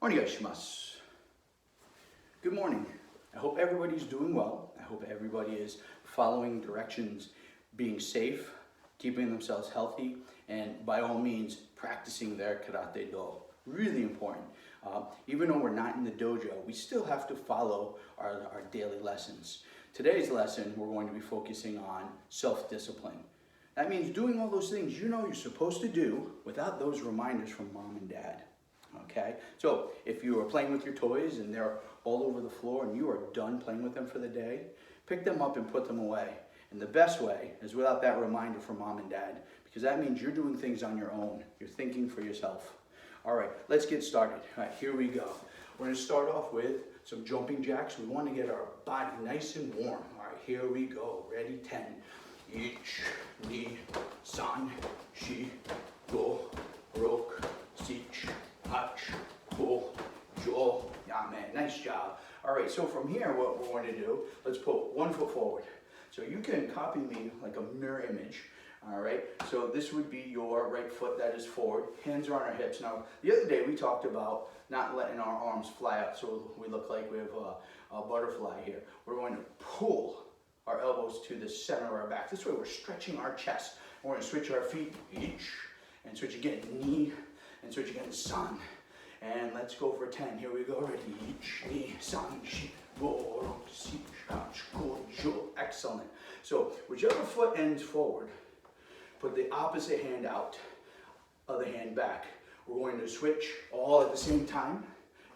Onegaishimasu. Good morning. I hope everybody's doing well. I hope everybody is following directions, being safe, keeping themselves healthy, and by all means, practicing their karate do. Really important. Even though we're not in the dojo, we still have to follow our daily lessons. Today's lesson, we're going to be focusing on self-discipline. That means doing all those things you know you're supposed to do without those reminders from mom and dad. Okay? So if you are playing with your toys and they're all over the floor and you are done playing with them for the day, pick them up and put them away. And the best way is without that reminder from mom and dad, because that means you're doing things on your own. You're thinking for yourself. All right, let's get started. All right, here we go. We're going to start off with some jumping jacks. We want to get our body nice and warm. All right, here we go. Ready? 10. Ich, ni, san, shi, go, rok, sich, hach, go, jo. Yeah, man, nice job. All right, so from here, what we're going to do, let's put one foot forward. So you can copy me like a mirror image. All right, so this would be your right foot that is forward. Hands are on our hips. Now, the other day we talked about not letting our arms fly up so we look like we have a butterfly here. We're going to pull our elbows to the center of our back. This way we're stretching our chest. We're going to switch our feet, each, and switch again, knee, and switch again, san. And let's go for 10. Here we go, ready, each, knee, san, shi, go, ro, si, hach, go, jo. Excellent. So whichever foot ends forward, put the opposite hand out, other hand back. We're going to switch all at the same time,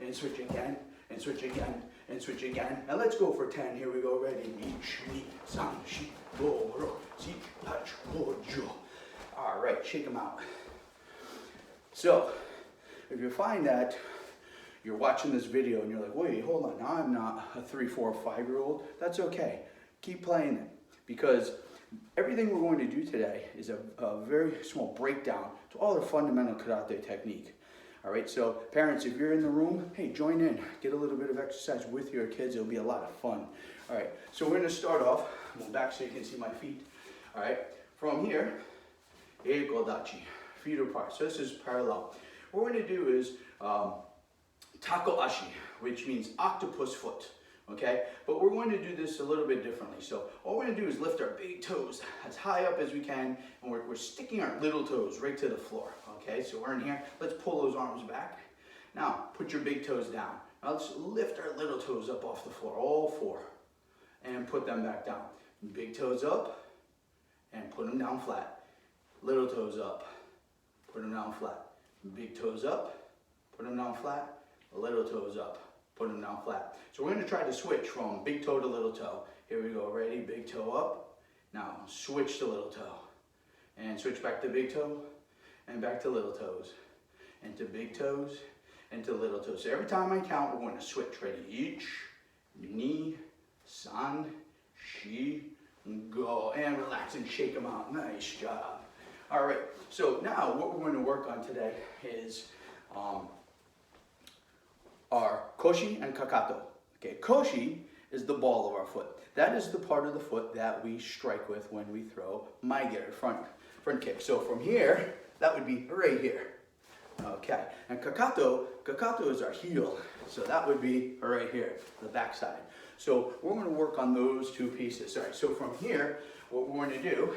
and switch again, and switch again, and switch again. And let's go for 10. Here we go, ready, each, ni, san, shi, go, ro, si, hach, go, jo. All right, shake them out. So, if you find that you're watching this video and you're like, wait, hold on, now I'm not a 3, 4, 5-year-old, that's okay. Keep playing it, because everything we're going to do today is a very small breakdown to all the fundamental karate technique. All right, so parents, if you're in the room, hey, join in. Get a little bit of exercise with your kids. It'll be a lot of fun. All right, so we're going to start off. I'm going back so you can see my feet. All right, from here, eikodachi, feet apart. So this is parallel. What we're going to do is tako ashi, which means octopus foot. Okay, but we're going to do this a little bit differently. So all we're going to do is lift our big toes as high up as we can, and we're sticking our little toes right to the floor. Okay, so we're in here. Let's pull those arms back. Now, put your big toes down. Now let's lift our little toes up off the floor, all 4, and put them back down. Big toes up, and put them down flat. Little toes up, put them down flat. Big toes up, put them down flat. Little toes up, put them down flat. So we're going to try to switch from big toe to little toe. Here we go, ready, big toe up. Now switch to little toe. And switch back to big toe, and back to little toes. And to big toes, and to little toes. So every time I count, we're going to switch. Ready, each, ni, san, shi, go. And relax and shake them out. Nice job. All right, so now what we're going to work on today is our koshi and kakato. Okay, koshi is the ball of our foot. That is the part of the foot that we strike with when we throw maigeri, front kick. So from here, that would be right here. Okay, and kakato is our heel. So that would be right here, the back side. So we're going to work on those 2 pieces. All right, so from here, what we're going to do,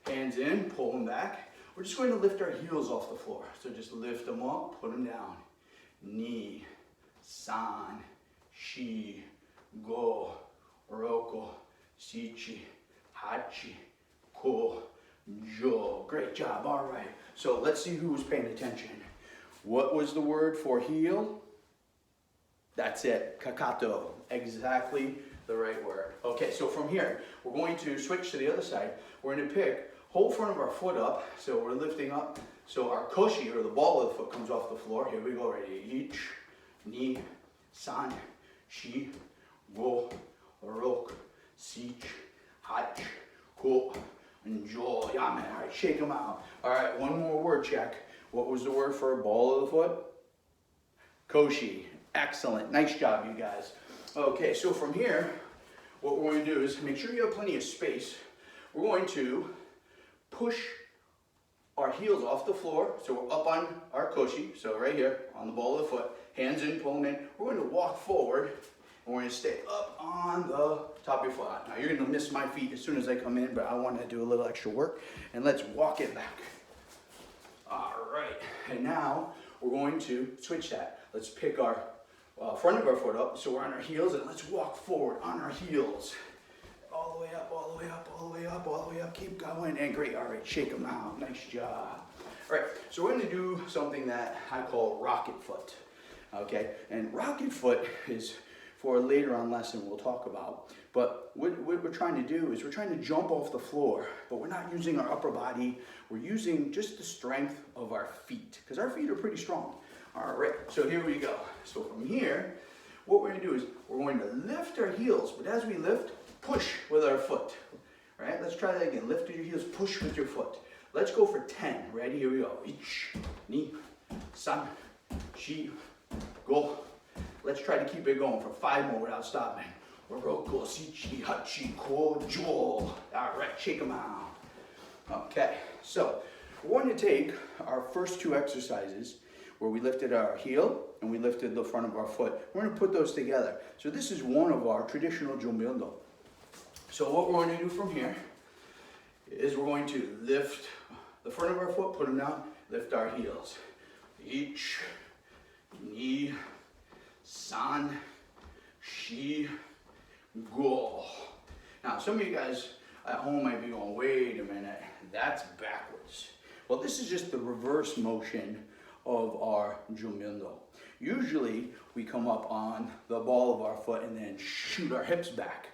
hands in, pull them back. We're just going to lift our heels off the floor. So just lift them up, put them down. Ni, san, shi, go, roko, sichi, hachi, ko, jo. Great job. All right. So let's see who was paying attention. What was the word for heel? That's it. Kakato. Exactly the right word. Okay, so from here, we're going to switch to the other side. We're going to pick whole front of our foot up. So we're lifting up. So our koshi, or the ball of the foot, comes off the floor. Here we go. Ready? Each, ni, san, shi, go, rok, sich, hach, ko, jo. Yeah, man. All right, shake them out. All right, one more word check. What was the word for a ball of the foot? Koshi. Excellent. Nice job, you guys. Okay, so from here, what we're going to do is make sure you have plenty of space. We're going to push our our heels off the floor. So we're up on our koshi, so right here on the ball of the foot, hands in, pulling in. We're going to walk forward, and we're going to stay up on the top of your foot. Now you're going to miss my feet as soon as I come in, but I want to do a little extra work, and let's walk it back. All right, and now we're going to switch that. Let's pick our front of our foot up, so we're on our heels, and let's walk forward on our heels. All the way up, all the way up, all the way up, all the way up. Keep going, and great. All right, shake them out. Nice job. All right, so we're going to do something that I call rocket foot. Okay, and rocket foot is for a later on lesson we'll talk about. But what we're trying to do is we're trying to jump off the floor, but we're not using our upper body. We're using just the strength of our feet, because our feet are pretty strong. All right, so here we go. So from here, what we're going to do is we're going to lift our heels, but as we lift, push with our foot. All right, let's try that again. Lift your heels, push with your foot. Let's go for 10. Ready? Here we go. Ich, ni, san, shi, go. Let's try to keep it going for 5 more without stopping. Oroko, sichi, hachi, ko, jo. All right, shake them out. Okay, so we're going to take our first 2 exercises where we lifted our heel and we lifted the front of our foot. We're going to put those together. So this is one of our traditional jumbildo. So what we're going to do from here is we're going to lift the front of our foot, put them down, lift our heels. Ich, ni, san, shi, go. Now some of you guys at home might be going, wait a minute, that's backwards. Well, this is just the reverse motion of our jumbildo. Usually we come up on the ball of our foot and then shoot our hips back.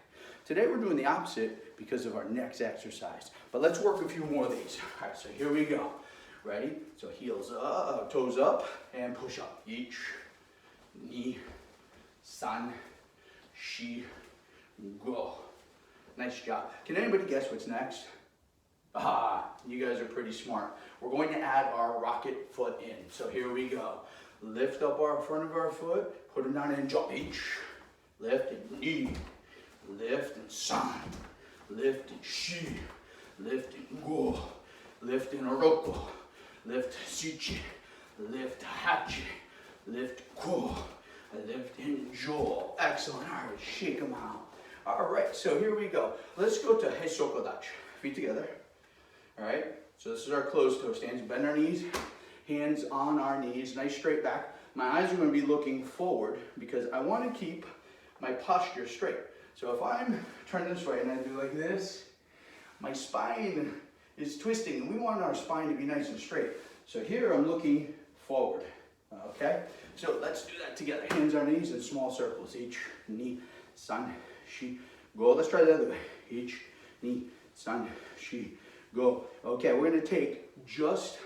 Today we're doing the opposite because of our next exercise. But let's work a few more of these. All right, so here we go. Ready? So heels up, toes up, and push up. Ich, ni, san, shi, go. Nice job. Can anybody guess what's next? Ah, you guys are pretty smart. We're going to add our rocket foot in. So here we go. Lift up our front of our foot, put them down and jump. Ich, lift and ni, lift and san, lift and shi, lift and go, lift and oroko, lift sichi, lift hachi, lift ko, lift and jo. Excellent. All right, shake them out. All right, so here we go. Let's go to hesokodachi. Feet together. All right, so this is our closed toe stance. Bend our knees, hands on our knees, nice straight back. My eyes are going to be looking forward because I want to keep my posture straight. So if I'm turned this way and I do like this, my spine is twisting, and we want our spine to be nice and straight. So here I'm looking forward, okay? So let's do that together. Hands on knees in small circles. Ich, ni, san, shi, go. Let's try the other way. Ich, ni, san, shi, go. Okay, we're going to take just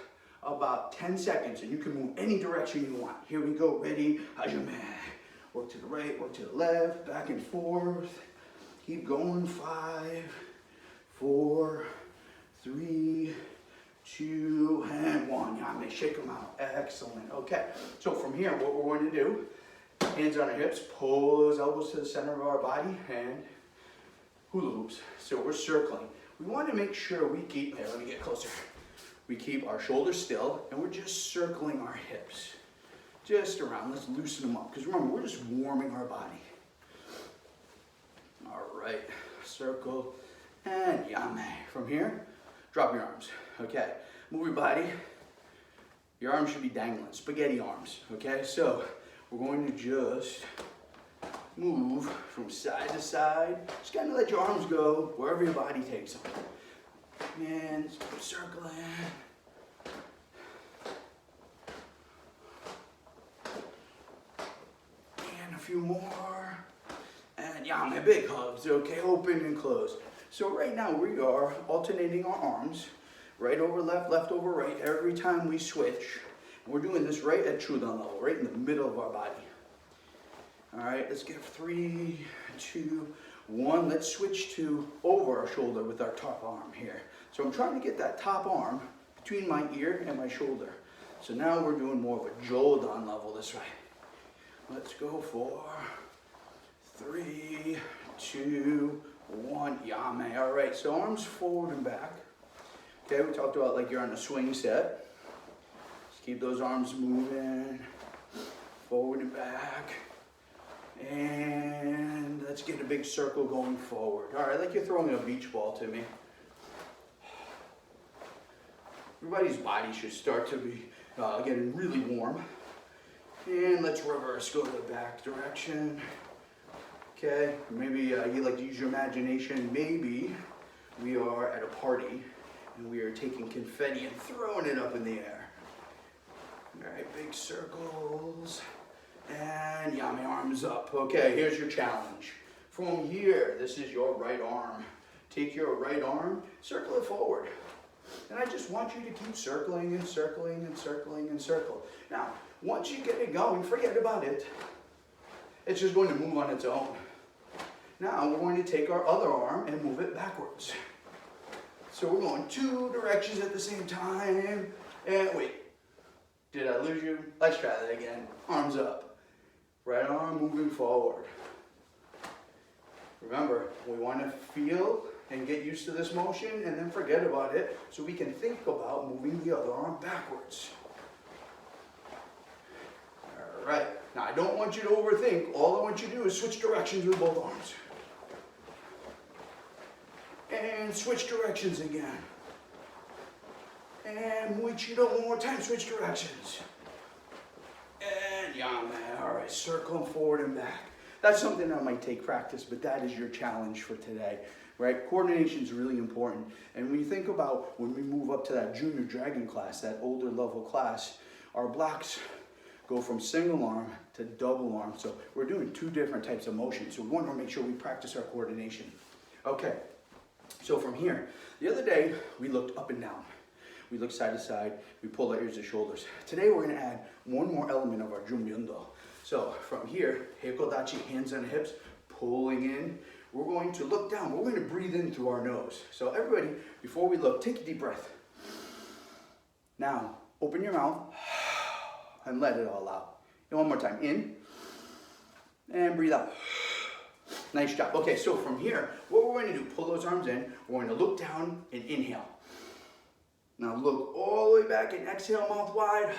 about 10 seconds, and you can move any direction you want. Here we go. Ready? Hajime. Work to the right, work to the left, back and forth. Keep going. 5, 4, 3, 2, and 1. Yame, shake them out. Excellent. Okay, so from here, what we're going to do, hands on our hips, pull those elbows to the center of our body, and hula hoops. So we're circling. We want to make sure we keep, here, let me get closer. We keep our shoulders still, and we're just circling our hips. Just around, let's loosen them up. Because remember, we're just warming our body. All right, circle, and yame. From here, drop your arms, okay? Move your body. Your arms should be dangling, spaghetti arms, okay? So, we're going to just move from side to side. Just kind of let your arms go wherever your body takes them. And circling. And a few more. And yame, big hugs, okay? Open and close. So right now we are alternating our arms. Right over left, left over right, every time we switch. And we're doing this right at Chudan level, right in the middle of our body. All right, let's give 3, 2, 1. Let's switch to over our shoulder with our top arm here. So I'm trying to get that top arm between my ear and my shoulder. So now we're doing more of a Jodan level this way. Let's go for 3, 2, 1. Yame. All right, so arms forward and back. Okay, we talked about like you're on a swing set. Just keep those arms moving, forward and back. And let's get a big circle going forward. All right, like you're throwing a beach ball to me. Everybody's body should start to be getting really warm. And let's reverse, go to the back direction. Okay, maybe you like to use your imagination. Maybe we are at a party and we are taking confetti and throwing it up in the air. All right, big circles. And yeah, my arm's up. Okay, here's your challenge. From here, this is your right arm. Take your right arm, circle it forward. And I just want you to keep circling and circling and circling and circle. Now, once you get it going, forget about it. It's just going to move on its own. Now, we're going to take our other arm and move it backwards. So we're going 2 directions at the same time. And wait, did I lose you? Let's try that again. Arms up. Right arm moving forward. Remember, we want to feel and get used to this motion and then forget about it so we can think about moving the other arm backwards. All right. Now, I don't want you to overthink. All I want you to do is switch directions with both arms. And switch directions again. And muy chido, one more time, switch directions. And yeah, man, all right, circling forward and back. That's something that might take practice, but that is your challenge for today, right? Coordination is really important. And when you think about when we move up to that junior dragon class, that older level class, our blocks go from single arm to double arm. So we're doing 2 different types of motions. So we want to make sure we practice our coordination. Okay, so from here, the other day we looked up and down. We look side to side, we pull our ears to shoulders. Today we're going to add one more element of our Jumbyundo. So from here, Heikodachi, hands on the hips, pulling in. We're going to look down, we're going to breathe in through our nose. So everybody, before we look, take a deep breath. Now, open your mouth and let it all out. And one more time, in and breathe out. Nice job. Okay, so from here, what we're going to do, pull those arms in, we're going to look down and inhale. Now look all the way back and exhale, mouth wide.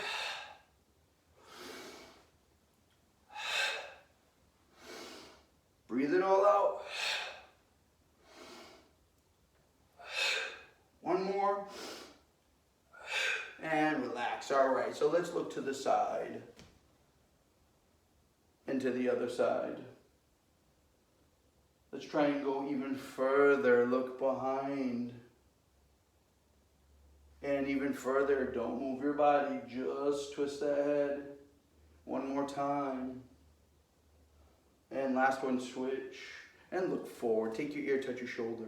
Breathe it all out. One more. And relax. All right, so let's look to the side. And to the other side. Let's try and go even further. Look behind. And even further, don't move your body, just twist the head. One more time. And last one, switch. And look forward, take your ear, touch your shoulder.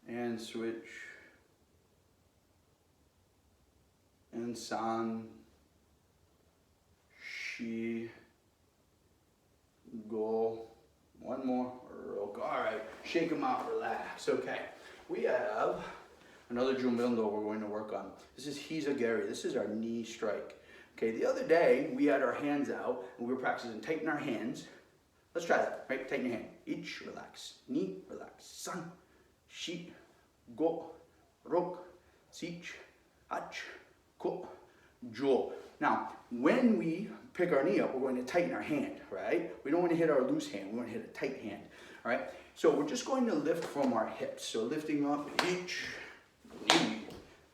And switch. And san, shi, go. One more, roku. All right, shake them out, relax. Okay, we have another Jumbyundo we're going to work on. This is Hizagari. This is our knee strike. Okay, the other day we had our hands out and we were practicing tighten our hands. Let's try that, right? Tighten your hand. Ich, relax. Ni, relax. San, shi, go, rok, sich, ach, ko, jo. Now, when we pick our knee up, we're going to tighten our hand, right? We don't want to hit our loose hand. We want to hit a tight hand, all right? So we're just going to lift from our hips. So lifting up, ich, ni,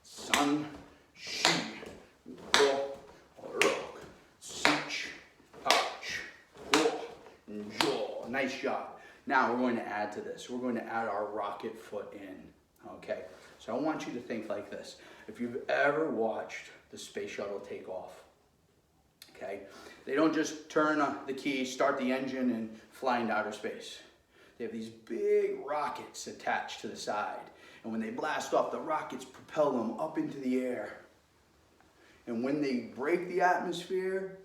san, shi, go, rok, sich, ach, go, jo. Nice job. Now we're going to add to this. We're going to add our rocket foot in, okay? So I want you to think like this. If you've ever watched the space shuttle take off, okay? They don't just turn the key, start the engine, and fly into outer space. They have these big rockets attached to the side. And when they blast off, the rockets propel them up into the air. And when they break the atmosphere,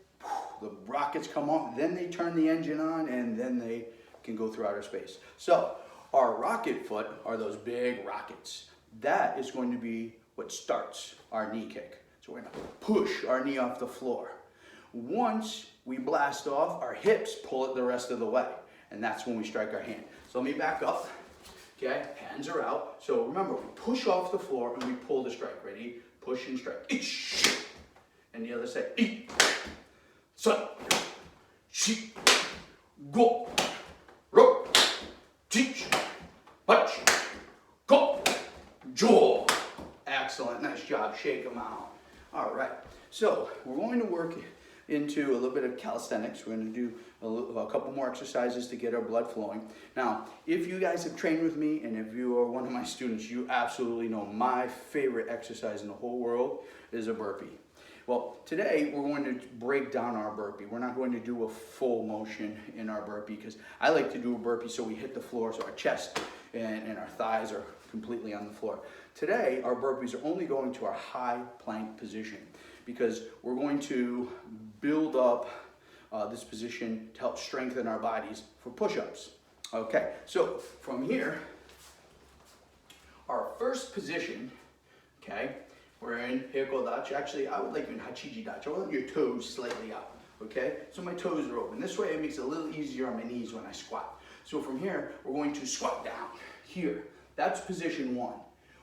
the rockets come off, then they turn the engine on, and then they can go through outer space. So our rocket foot are those big rockets. That is going to be what starts our knee kick. So we're going to push our knee off the floor. Once we blast off, our hips pull it the rest of the way. And that's when we strike our hand. So let me back up. Okay, hands are out. So remember, we push off the floor and we pull the strike. Ready? Push and strike. And the other side. Sun, shi, go, ro, teach, punch, go, jaw. Excellent, nice job. Shake them out. All right, so we're going to work into a little bit of calisthenics. We're going to do a couple more exercises to get our blood flowing. Now, if you guys have trained with me and if you are one of my students, you absolutely know my favorite exercise in the whole world is a burpee. Well, today we're going to break down our burpee. We're not going to do a full motion in our burpee because I like to do a burpee so we hit the floor so our chest and our thighs are completely on the floor. Today, our burpees are only going to our high plank position because we're going to build up this position to help strengthen our bodies for push-ups. Okay, so from here, our first position, okay, we're in Heiko Dachi. Actually, I would like you in Hachiji Dachi. I want your toes slightly out, okay? So my toes are open. This way it makes it a little easier on my knees when I squat. So from here, we're going to squat down here. That's position 1.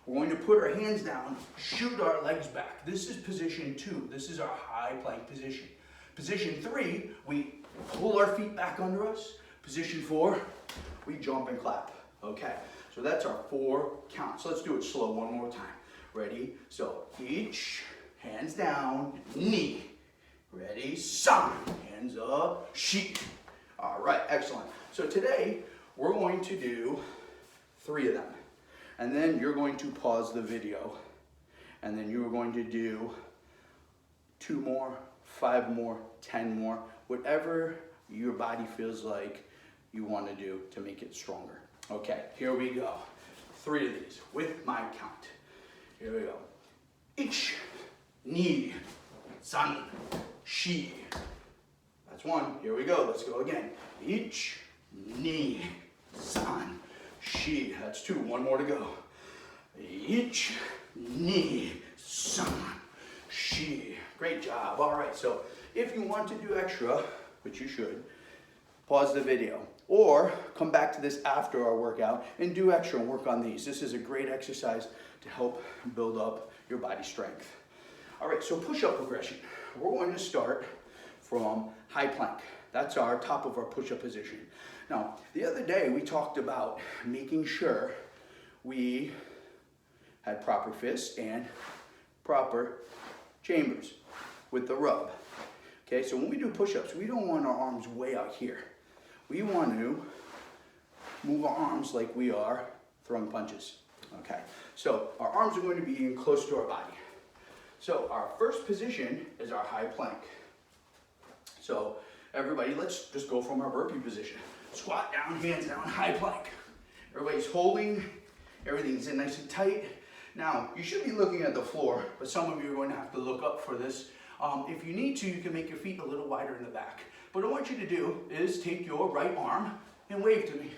We're going to put our hands down, shoot our legs back. This is position 2. This is our high plank position. Position 3, we pull our feet back under us. Position 4, we jump and clap. Okay, so that's our 4 counts. Let's do it slow one more time. Ready? So each, hands down, knee. Ready? San, hands up, shi. All right, excellent. So today, we're going to do 3 of them. And then you're going to pause the video. And then you're going to do 2 more, 5 more, 10 more, whatever your body feels like you want to do to make it stronger. Okay, here we go. 3 of these with my count. Here we go. Ich, ni, san, shi. That's 1. Here we go. Let's go again. Ich, ni, san, shi. That's 2. 1 more to go. Ich, ni, san, shi. Great job. All right. So if you want to do extra, which you should, pause the video or come back to this after our workout and do extra and work on these. This is a great exercise to help build up your body strength. All right, so push-up progression. We're going to start from high plank. That's our top of our push-up position. Now, the other day we talked about making sure we had proper fists and proper chambers with the rub. Okay, so when we do push-ups, we don't want our arms way out here. We want to move our arms like we are throwing punches. Okay, so our arms are going to be in close to our body. So our first position is our high plank. So everybody, let's just go from our burpee position. Squat down, hands down, high plank. Everybody's holding, everything's in nice and tight. Now, you should be looking at the floor, but some of you are going to have to look up for this. If you need to, you can make your feet a little wider in the back. But what I want you to do is take your right arm and wave to me.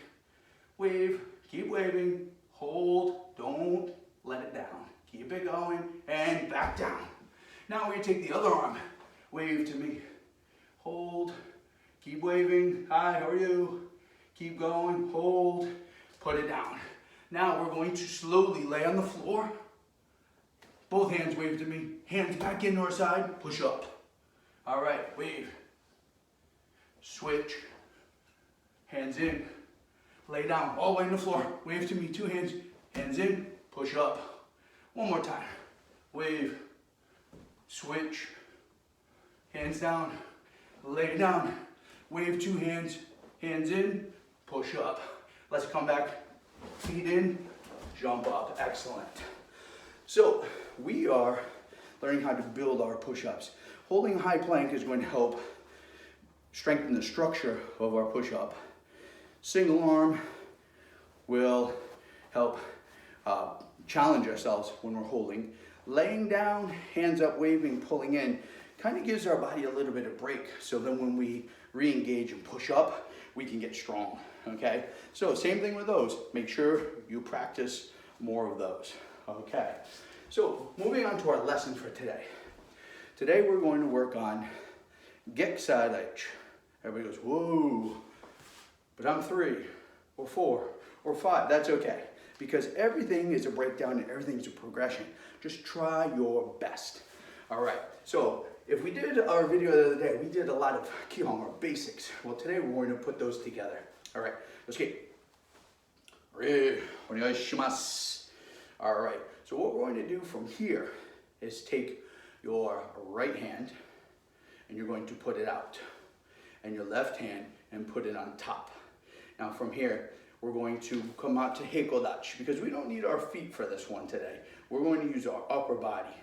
Wave, keep waving, hold, don't let it down. Keep it going, and back down. Now we're going to take the other arm, wave to me, hold, keep waving, hi, how are you? Keep going, hold, put it down. Now we're going to slowly lay on the floor. Both hands wave to me, hands back into our side, push up. All right, wave. Switch, hands in, lay down, all the way on the floor. Wave to me, 2 hands, hands in, push up. 1 more time. Wave, switch, hands down, lay down. Wave 2 hands, hands in, push up. Let's come back, feet in, jump up. Excellent. So we are learning how to build our push-ups. Holding high plank is going to help strengthen the structure of our push-up. Single arm will help challenge ourselves when we're holding. Laying down, hands up, waving, pulling in, kind of gives our body a little bit of break. So then when we re-engage and push up, we can get strong, okay? So same thing with those. Make sure you practice more of those, okay? So moving on to our lesson for today. Today we're going to work on Geksadich. Everybody goes, whoa, but I'm 3 or 4 or 5, that's okay. because everything is a breakdown and everything is a progression. Just try your best. All right, so if we did our video the other day, we did a lot of Kihon or basics. Well, today we're going to put those together. All right, let's get. All right, so what we're going to do from here is take your right hand and you're going to put it out, and your left hand and put it on top. Now from here, we're going to come out to Hekodachi because we don't need our feet for this one today. We're going to use our upper body.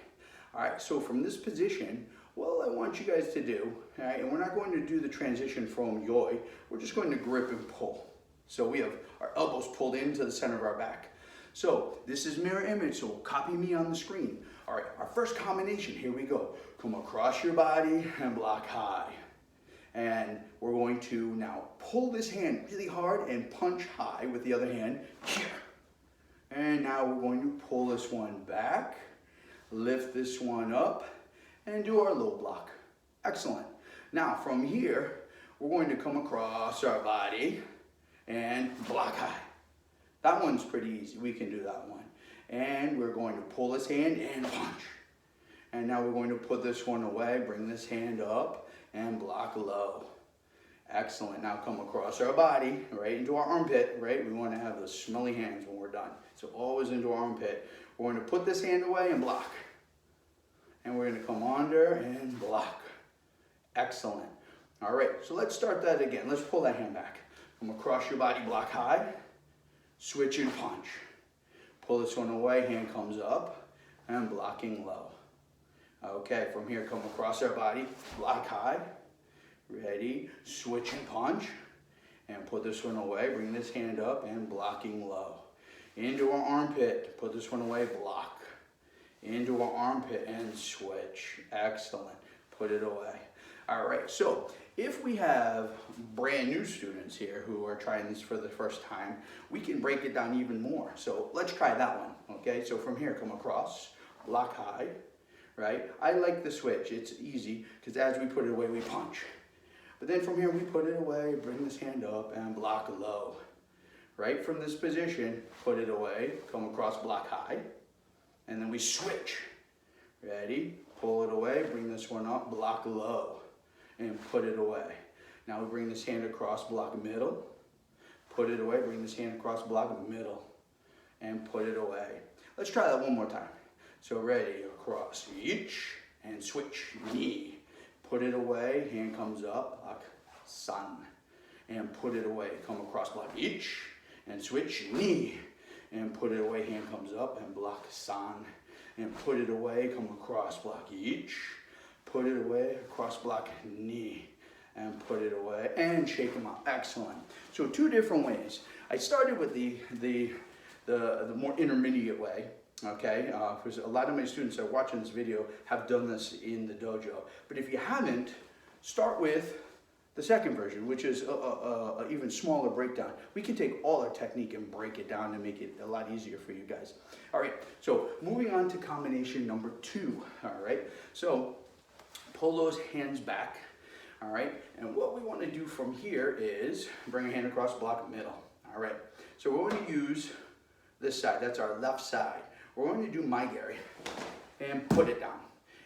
All right, so from this position, what I want you guys to do, all right, and we're not going to do the transition from yoi, we're just going to grip and pull. So we have our elbows pulled into the center of our back. So this is mirror image, so copy me on the screen. All right, our first combination, here we go. Come across your body and block high. And we're going to now pull this hand really hard and punch high with the other hand here. And now we're going to pull this one back, lift this one up, and do our low block. Excellent. Now from here, we're going to come across our body and block high. That one's pretty easy. We can do that one. And we're going to pull this hand and punch. And now we're going to put this one away, bring this hand up, and block low. Excellent. Now come across our body, right into our armpit, right? We want to have those smelly hands when we're done. So always into our armpit. We're going to put this hand away and block. And we're going to come under and block. Excellent. All right, so let's start that again. Let's pull that hand back. Come across your body, block high, switch and punch. Pull this one away, hand comes up, and blocking low. Okay, from here, come across our body, block high, ready, switch and punch, and put this one away, bring this hand up, and blocking low. Into our armpit, put this one away, block. Into our armpit, and switch. Excellent. Put it away. All right, so if we have brand new students here who are trying this for the first time, we can break it down even more. So let's try that one, okay? So from here, come across, block high, right? I like the switch. It's easy because as we put it away, we punch. But then from here, we put it away, bring this hand up, and block low. Right from this position, put it away, come across, block high, and then we switch. Ready? Pull it away, bring this one up, block low, and put it away. Now we bring this hand across, block middle, put it away, bring this hand across, block middle, and put it away. Let's try that one more time. So ready, across, each, and switch, knee. Put it away, hand comes up, block, sun, and put it away. Come across, block, each, and switch, knee, and put it away, hand comes up, and block, sun, and put it away, come across, block, each, put it away, across, block, knee, and put it away, and shake them out. Excellent. So two different ways. I started with the more intermediate way, okay? Because a lot of my students that are watching this video have done this in the dojo. But if you haven't, start with the second version, which is a even smaller breakdown. We can take all our technique and break it down and make it a lot easier for you guys. All right, so moving on to combination number 2, all right? So pull those hands back, all right? And what we want to do from here is bring a hand across, block middle, all right? So we're going to use this side, that's our left side. We're going to do Maigari and put it down.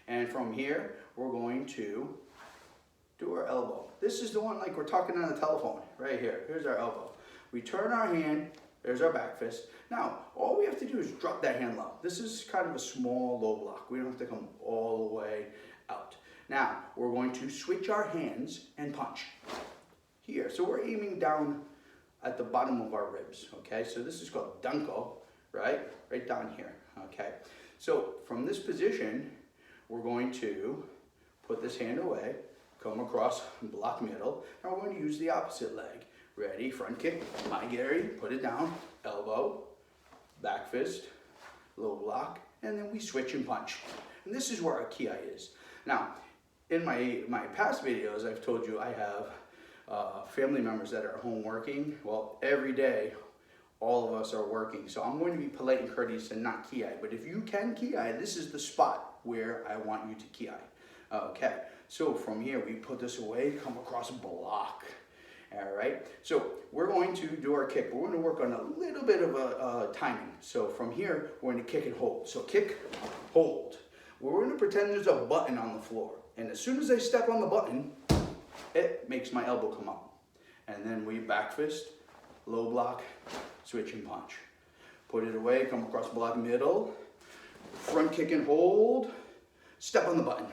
And from here, we're going to do our elbow. This is the one like we're talking on the telephone, right here. Here's our elbow. We turn our hand, there's our back fist. Now, all we have to do is drop that hand low. This is kind of a small low block. We don't have to come all the way out. Now, we're going to switch our hands and punch here. So we're aiming down at the bottom of our ribs, okay? So this is called danko, right? Right down here, okay? So from this position, we're going to put this hand away, come across, block middle, and we're going to use the opposite leg. Ready, front kick, Maigari, put it down, elbow, back fist, low block, and then we switch and punch. And this is where our ki is. Now, in my past videos, I've told you I have family members that are home working. Well, every day, all of us are working. So I'm going to be polite and courteous and not ki. But if you can ki, this is the spot where I want you to ki. Okay, so from here, we put this away, come across, block. All right, so we're going to do our kick. We're going to work on a little bit of a timing. So from here, we're going to kick and hold. So kick, hold. We're going to pretend there's a button on the floor. And as soon as I step on the button, it makes my elbow come up. And then we back fist, low block, switch and punch. Put it away, come across block middle, front kick and hold, step on the button,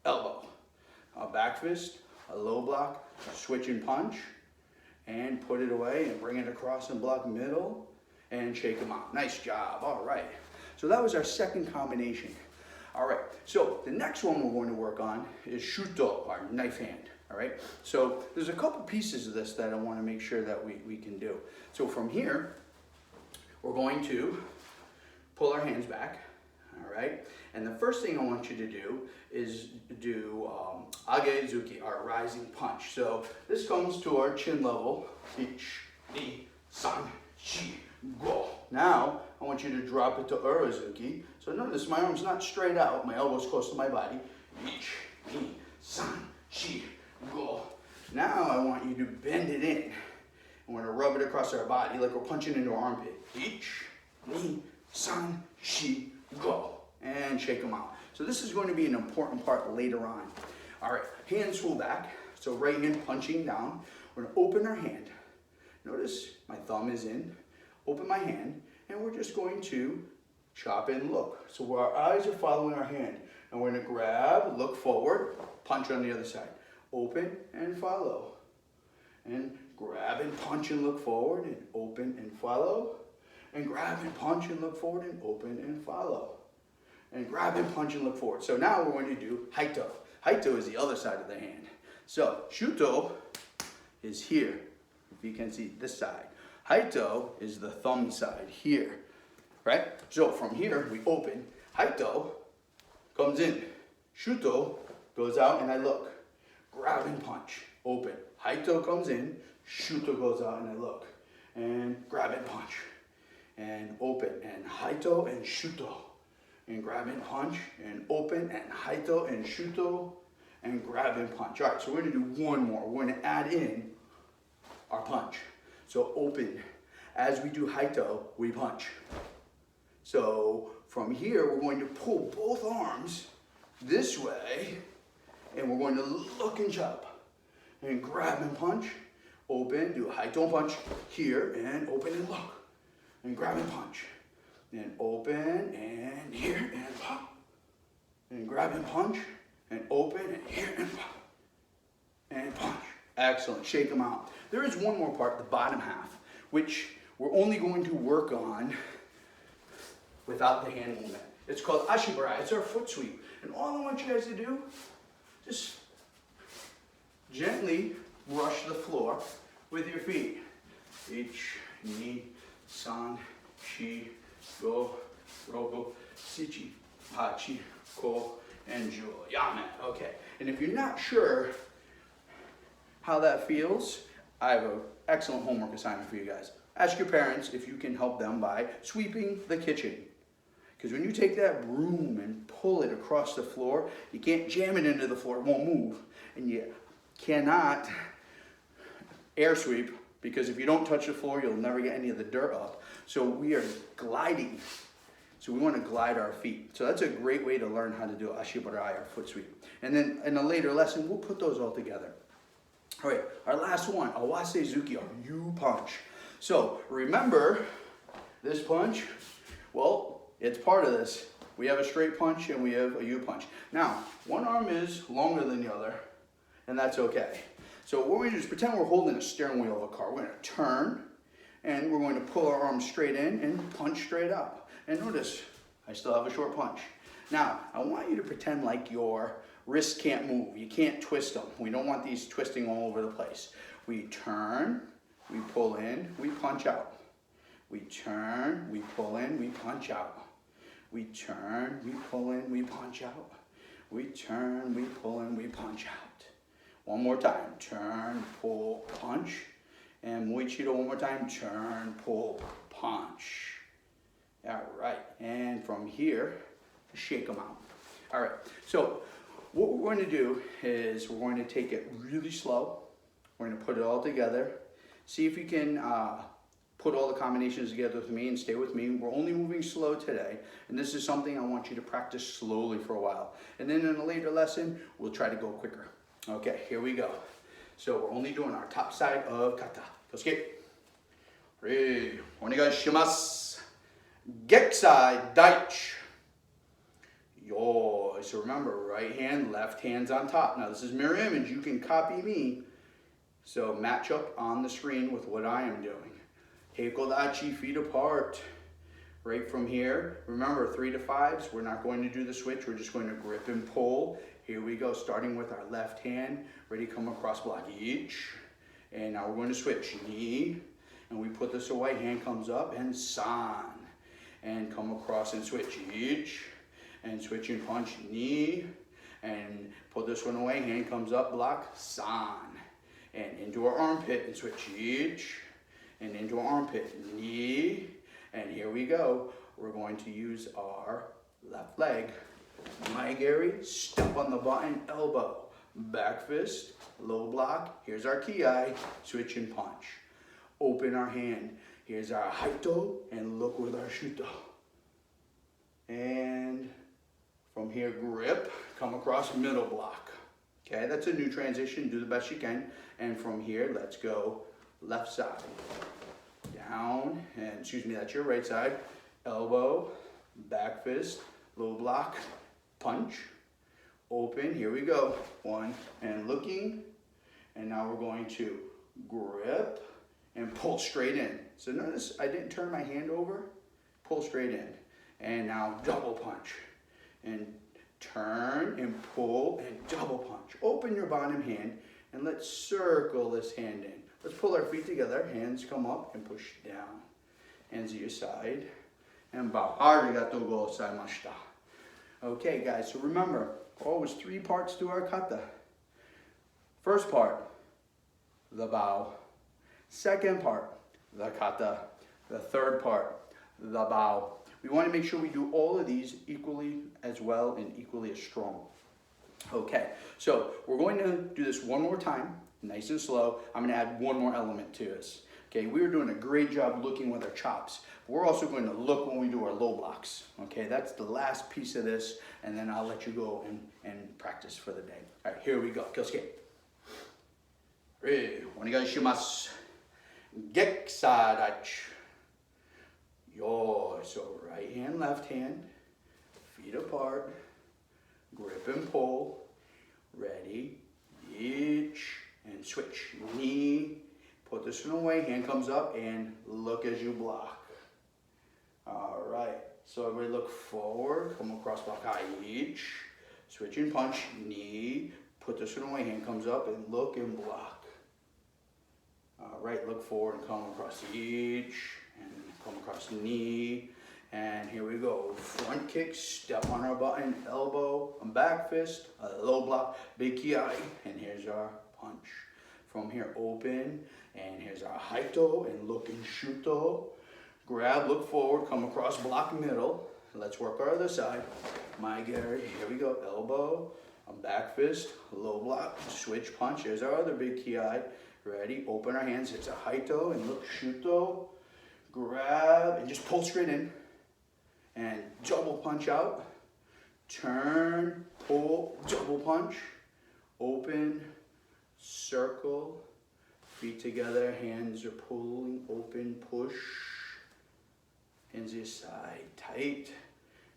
elbow. A back fist, a low block, switch and punch, and put it away and bring it across and block middle and shake them out. Nice job, all right. So that was our second combination. All right, so the next one we're going to work on is shuto, our knife hand, all right? So there's a couple pieces of this that I want to make sure that we can do. So from here, we're going to pull our hands back, all right? And the first thing I want you to do is do agezuki, our rising punch. So this comes to our chin level, ichi, ni, san, shi, go. Now, I want you to drop it to urazuki. So notice my arm's not straight out, my elbow's close to my body. Ichi, ni, san, shi, go. Now I want you to bend it in. I want to rub it across our body like we're punching into our armpit. Ichi, ni, san, shi, go. And shake them out. So this is going to be an important part later on. All right, hands pull back. So right hand punching down. We're going to open our hand. Notice my thumb is in. Open my hand, and we're just going to chop and look. So our eyes are following our hand. And we're going to grab, look forward, punch on the other side. Open and follow. And grab and punch and look forward, and open and follow. And grab and punch and look forward, and open and follow. And grab and punch and look forward. So now we're going to do haito. Haito is the other side of the hand. So shuto is here, if you can see this side. Haito is the thumb side here, right? So from here we open. Haito comes in. Shuto goes out and I look. Grab and punch, open. Haito comes in. Shuto goes out and I look. And grab and punch. And open. And haito and shuto. And grab and punch, and open, and haito, and shuto, and grab and punch. All right, so we're gonna do one more. We're gonna add in our punch. So open, as we do haito, we punch. So from here, we're going to pull both arms this way, and we're going to look and chop, and grab and punch, open, do a haito and punch here, and open and look, and grab and punch. And open, and here, and pop. And grab and punch, and open, and here, and pop. And punch. Excellent, shake them out. There is one more part, the bottom half, which we're only going to work on without the hand movement. It's called ashibara, it's our foot sweep. And all I want you guys to do, just gently brush the floor with your feet. Ichi, ni, san, shi, go, rogo, sichi, hachi, ko, and jo. Yamen. Okay. And if you're not sure how that feels, I have an excellent homework assignment for you guys. Ask your parents if you can help them by sweeping the kitchen. Because when you take that broom and pull it across the floor, you can't jam it into the floor, it won't move. And you cannot air sweep, because if you don't touch the floor, you'll never get any of the dirt up. So we are gliding. So we want to glide our feet. So that's a great way to learn how to do ashibarai, our foot sweep. And then in a later lesson, we'll put those all together. All right, our last one, awase zuki, our U punch. So remember this punch? Well, it's part of this. We have a straight punch and we have a U punch. Now, one arm is longer than the other, and that's okay. So what we're going to do is pretend we're holding a steering wheel of a car. We're going to turn, and we're going to pull our arms straight in and punch straight up. And notice, I still have a short punch. Now, I want you to pretend like your wrists can't move. You can't twist them. We don't want these twisting all over the place. We turn, we pull in, we punch out. We turn, we pull in, we punch out. We turn, we pull in, we punch out. We turn, we pull in, we punch out. One more time, turn, pull, punch. And moichido one more time, turn, pull, punch. All right, and from here, shake them out. All right, so what we're going to do is we're going to take it really slow, We're gonna put it all together. See if you can put all the combinations together with me and stay with me. We're only moving slow today, and this is something I want you to practice slowly for a while. And then in a later lesson, we'll try to go quicker. Okay, here we go. So we're only doing our top side of kata. Kosuke. Ready, onegaishimasu. Gekusai daichi. Yo. So remember, right hand, left hand's on top. Now this is mirror image. You can copy me. So match up on the screen with what I am doing. Heikodachi, feet apart. Right from here, remember 3 to 5s, we're not going to do the switch, we're just going to grip and pull. Here we go, starting with our left hand, ready to come across block each. And now we're going to switch, knee, and we put this away, hand comes up, and san. And come across and switch each, and switch and punch, knee, and put this one away, hand comes up, block, san. And into our armpit and switch each, and into our armpit, knee, and here we go. We're going to use our left leg. My Gary, step on the button, elbow, back fist, low block. Here's our ki, switch and punch. Open our hand. Here's our haito, and look with our shuto. And from here, grip, come across middle block. Okay, that's a new transition, do the best you can. And from here, let's go left side. Down, and excuse me, that's your right side. Elbow, back fist, low block, punch, open, here we go. 1, and looking, and now we're going to grip and pull straight in. So notice I didn't turn my hand over, pull straight in. And now double punch, and turn and pull and double punch. Open your bottom hand, and let's circle this hand in. Let's pull our feet together, hands come up and push down. Hands at your side, and bow. Arigatou gozaimashita. Okay guys, so remember, always 3 parts to our kata. First part, the bow. Second part, the kata. The third part, the bow. We want to make sure we do all of these equally as well and equally as strong. Okay, so we're going to do this one more time, nice and slow. I'm going to add one more element to this. Okay, we were doing a great job looking with our chops. We're also going to look when we do our low blocks. Okay, that's the last piece of this, and then I'll let you go and practice for the day. All right, here we go. Kosuke. Ready, onegaishimasu. Gekusai daichi. Yo, so right hand, left hand, feet apart, grip and pull, ready, each, and switch, knee, put this one away, hand comes up, and look as you block. All right, so everybody look forward, come across block high, each, switch and punch, knee, put this one away, hand comes up, and look and block. All right, look forward and come across each, and come across the knee, and here we go. Front kick, step on our button, elbow, and back fist, a low block, big ki, and here's our punch. From here, open, and here's our haito, and look and shuto. Grab, look forward, come across block middle. Let's work our other side. My Gary, here we go, elbow, a back fist, low block, switch punch. Here's our other big ki. Ready, open our hands, it's a haito, and look, shuto. Grab and just pull straight in and double punch out, turn, pull, double punch, open, circle, feet together, hands are pulling, open, push, hands to your side, tight,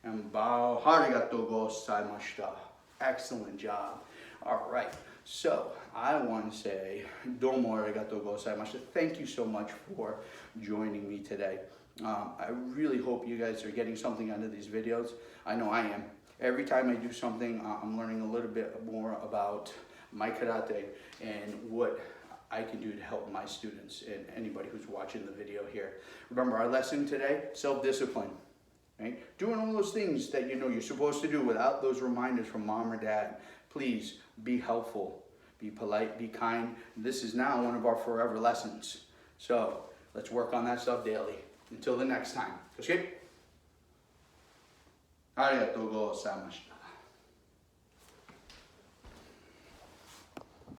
and bow. Arigatou gozaimashita. Excellent job. All right, so I want to say domo arigatou gozaimashita. Thank you so much for joining me today. I really hope you guys are getting something out of these videos. I know I am. Every time I do something, I'm learning a little bit more about my karate and what I can do to help my students and anybody who's watching the video here. Remember our lesson today, self-discipline. Right? Doing all those things that you know you're supposed to do without those reminders from mom or dad. Please be helpful, be polite, be kind. This is now one of our forever lessons. So let's work on that stuff daily. Until the next time. Kosuke. Arigatou gozaimashita.